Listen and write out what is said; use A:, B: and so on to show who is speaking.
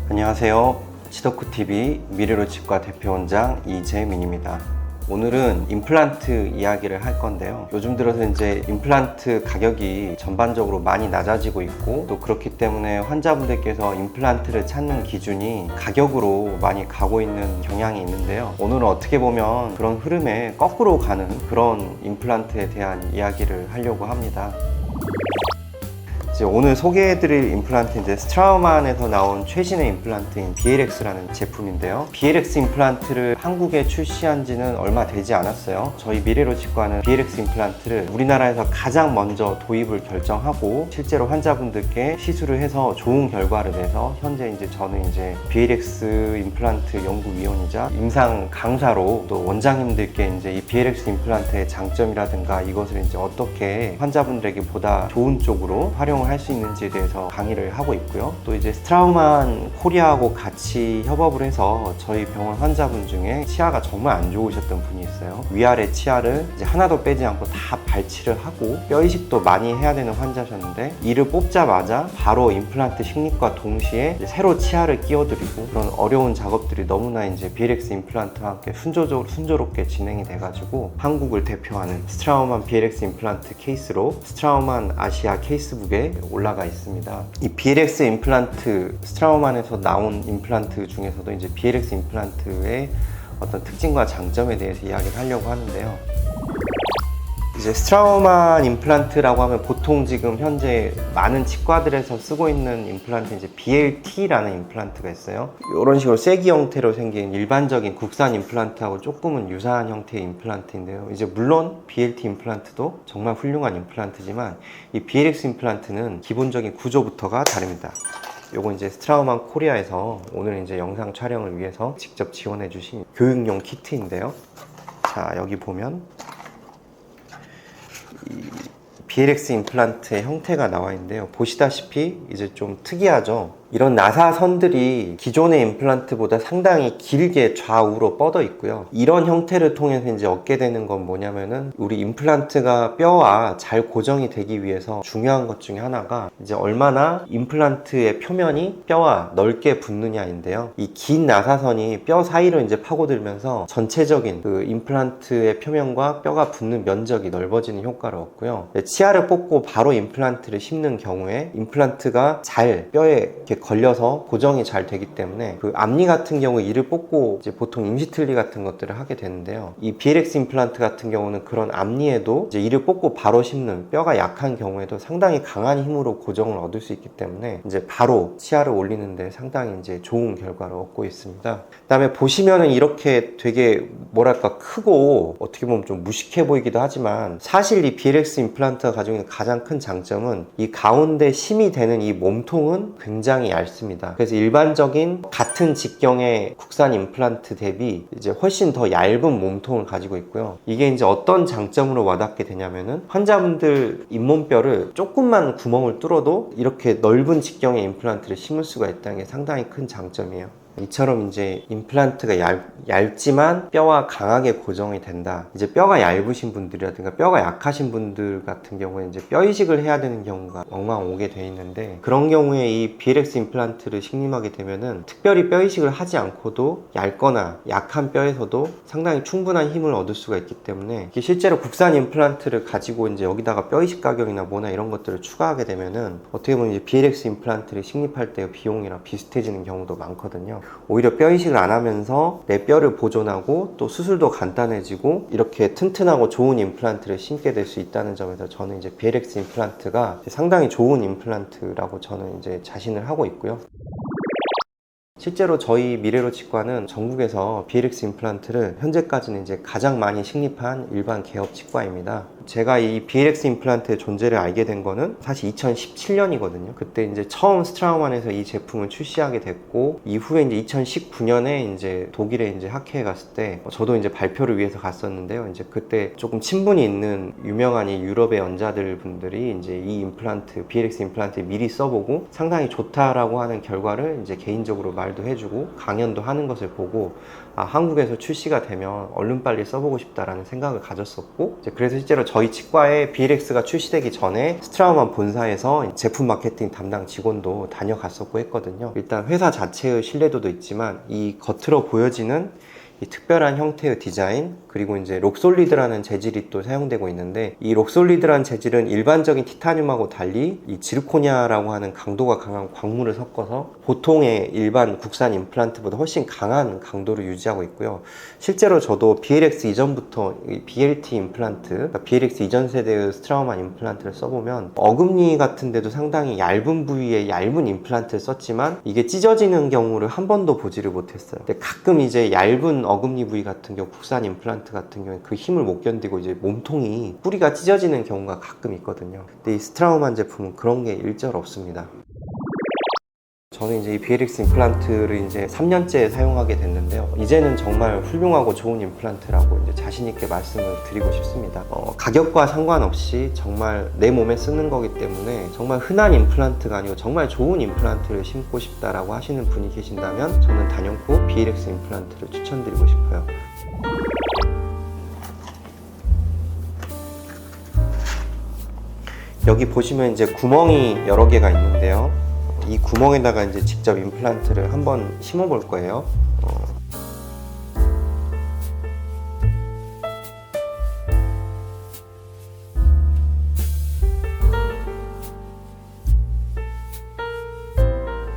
A: 안녕하세요. 치덕후TV 미래로 치과 대표원장 이재민입니다. 오늘은 임플란트 이야기를 할 건데요. 요즘 들어서 이제 임플란트 가격이 전반적으로 많이 낮아지고 있고, 또 그렇기 때문에 환자분들께서 임플란트를 찾는 기준이 가격으로 많이 가고 있는 경향이 있는데요. 오늘은 어떻게 보면 그런 흐름에 거꾸로 가는 그런 임플란트에 대한 이야기를 하려고 합니다. 오늘 소개해드릴 임플란트는 스트라우만에서 나온 최신의 임플란트인 BLX라는 제품인데요. BLX 임플란트를 한국에 출시한 지는 얼마 되지 않았어요. 저희 미래로 치과는 BLX 임플란트를 우리나라에서 가장 먼저 도입을 결정하고 실제로 환자분들께 시술을 해서 좋은 결과를 내서 현재 저는 BLX 임플란트 연구위원이자 임상 강사로 또 원장님들께 이 BLX 임플란트의 장점이라든가 이것을 어떻게 환자분들에게 보다 좋은 쪽으로 활용을 할 수 있는지에 대해서 강의를 하고 있고요. 또 스트라우만 코리아하고 같이 협업을 해서 저희 병원 환자분 중에 치아가 정말 안 좋으셨던 분이 있어요. 위아래 치아를 하나도 빼지 않고 다 발치를 하고 뼈 이식도 많이 해야 되는 환자셨는데, 이를 뽑자마자 바로 임플란트 식립과 동시에 새로 치아를 끼워드리고, 그런 어려운 작업들이 너무나 BLX 임플란트와 함께 순조롭게 진행이 돼가지고 한국을 대표하는 스트라우만 BLX 임플란트 케이스로 스트라우만 아시아 케이스북에 올라가 있습니다. 이 BLX 임플란트, 스트라우만에서 나온 임플란트 중에서도 BLX 임플란트의 어떤 특징과 장점에 대해서 이야기를 하려고 하는데요. 스트라우만 임플란트라고 하면 보통 지금 현재 많은 치과들에서 쓰고 있는 임플란트 BLT라는 임플란트가 있어요. 이런 식으로 쐐기 형태로 생긴 일반적인 국산 임플란트하고 조금은 유사한 형태의 임플란트인데요. 물론 BLT 임플란트도 정말 훌륭한 임플란트지만 이 BLX 임플란트는 기본적인 구조부터가 다릅니다. 요거 스트라우만 코리아에서 오늘 영상 촬영을 위해서 직접 지원해 주신 교육용 키트인데요. 자, 여기 보면 이 BLX 임플란트의 형태가 나와 있는데요. 보시다시피 좀 특이하죠. 이런 나사선들이 기존의 임플란트보다 상당히 길게 좌우로 뻗어 있고요. 이런 형태를 통해서 얻게 되는 건 뭐냐면은, 우리 임플란트가 뼈와 잘 고정이 되기 위해서 중요한 것 중에 하나가 얼마나 임플란트의 표면이 뼈와 넓게 붙느냐인데요. 이 긴 나사선이 뼈 사이로 파고들면서 전체적인 그 임플란트의 표면과 뼈가 붙는 면적이 넓어지는 효과를 얻고요. 치아를 뽑고 바로 임플란트를 심는 경우에 임플란트가 잘 뼈에 이렇게 걸려서 고정이 잘 되기 때문에, 그 앞니 같은 경우 이를 뽑고 보통 임시틀니 같은 것들을 하게 되는데요. 이 BLX 임플란트 같은 경우는 그런 앞니에도 이를 뽑고 바로 심는, 뼈가 약한 경우에도 상당히 강한 힘으로 고정을 얻을 수 있기 때문에 바로 치아를 올리는데 상당히 좋은 결과를 얻고 있습니다. 그 다음에 보시면은 이렇게 되게 뭐랄까 크고 어떻게 보면 좀 무식해 보이기도 하지만, 사실 이 BLX 임플란트가 가지고 있는 가장 큰 장점은 이 가운데 심이 되는 이 몸통은 굉장히 얇습니다. 그래서 일반적인 같은 직경의 국산 임플란트 대비 훨씬 더 얇은 몸통을 가지고 있고요. 이게 어떤 장점으로 와닿게 되냐면은, 환자분들 잇몸뼈를 조금만 구멍을 뚫어도 이렇게 넓은 직경의 임플란트를 심을 수가 있다는 게 상당히 큰 장점이에요. 이처럼 임플란트가 얇지만 뼈와 강하게 고정이 된다. 뼈가 얇으신 분들이라든가 뼈가 약하신 분들 같은 경우에 뼈 이식을 해야 되는 경우가 엉망 오게 돼 있는데, 그런 경우에 이 BLX 임플란트를 식림하게 되면은 특별히 뼈 이식을 하지 않고도 얇거나 약한 뼈에서도 상당히 충분한 힘을 얻을 수가 있기 때문에, 실제로 국산 임플란트를 가지고 여기다가 뼈 이식 가격이나 뭐나 이런 것들을 추가하게 되면은 어떻게 보면 BLX 임플란트를 식립할 때 비용이랑 비슷해지는 경우도 많거든요. 오히려 뼈 이식을 안 하면서 내 뼈를 보존하고 또 수술도 간단해지고 이렇게 튼튼하고 좋은 임플란트를 심게 될 수 있다는 점에서 저는 BLX 임플란트가 상당히 좋은 임플란트라고 저는 자신을 하고 있고요. 실제로 저희 미래로 치과는 전국에서 BLX 임플란트를 현재까지는 가장 많이 식립한 일반 개업 치과입니다. 제가 이 BLX 임플란트의 존재를 알게 된 거는 사실 2017년이거든요. 그때 처음 스트라우만에서 이 제품을 출시하게 됐고, 이후에 2019년에 독일에 학회에 갔을 때 저도 발표를 위해서 갔었는데요. 그때 조금 친분이 있는 유명한 이 유럽의 연자들 분들이 이 임플란트, BLX 임플란트 미리 써보고 상당히 좋다라고 하는 결과를 개인적으로 말도 해주고 강연도 하는 것을 보고, 한국에서 출시가 되면 얼른 빨리 써보고 싶다라는 생각을 가졌었고, 그래서 실제로 저희 치과에 BLX가 출시되기 전에 스트라우만 본사에서 제품 마케팅 담당 직원도 다녀갔었고 했거든요. 일단 회사 자체의 신뢰도도 있지만 이 겉으로 보여지는 이 특별한 형태의 디자인, 그리고 이제 록솔리드라는 재질이 또 사용되고 있는데, 이 록솔리드라는 재질은 일반적인 티타늄하고 달리 이 지르코니아라고 하는 강도가 강한 광물을 섞어서 보통의 일반 국산 임플란트보다 훨씬 강한 강도를 유지하고 있고요. 실제로 저도 BLX 이전부터 이 BLT 임플란트, 그러니까 BLX 이전 세대의 스트라우만 임플란트를 써보면 어금니 같은 데도 상당히 얇은 부위에 얇은 임플란트를 썼지만 이게 찢어지는 경우를 한 번도 보지를 못했어요. 근데 가끔 이제 얇은 어금니 부위 같은 경우, 국산 임플란트 같은 경우에 그 힘을 못 견디고 이제 몸통이 뿌리가 찢어지는 경우가 가끔 있거든요. 근데 이 스트라우만 제품은 그런 게 일절 없습니다. 저는 이제 이 BLX 임플란트를 이제 3년째 사용하게 됐는데요. 이제는 정말 훌륭하고 좋은 임플란트라고 이제 자신있게 말씀을 드리고 싶습니다. 가격과 상관없이 정말 내 몸에 쓰는 거기 때문에 정말 흔한 임플란트가 아니고 정말 좋은 임플란트를 심고 싶다라고 하시는 분이 계신다면 저는 단연코 BLX 임플란트를 추천드리고 싶어요. 여기 보시면 이제 구멍이 여러 개가 있는데요. 이 구멍에다가 이제 직접 임플란트를 한번 심어 볼 거예요.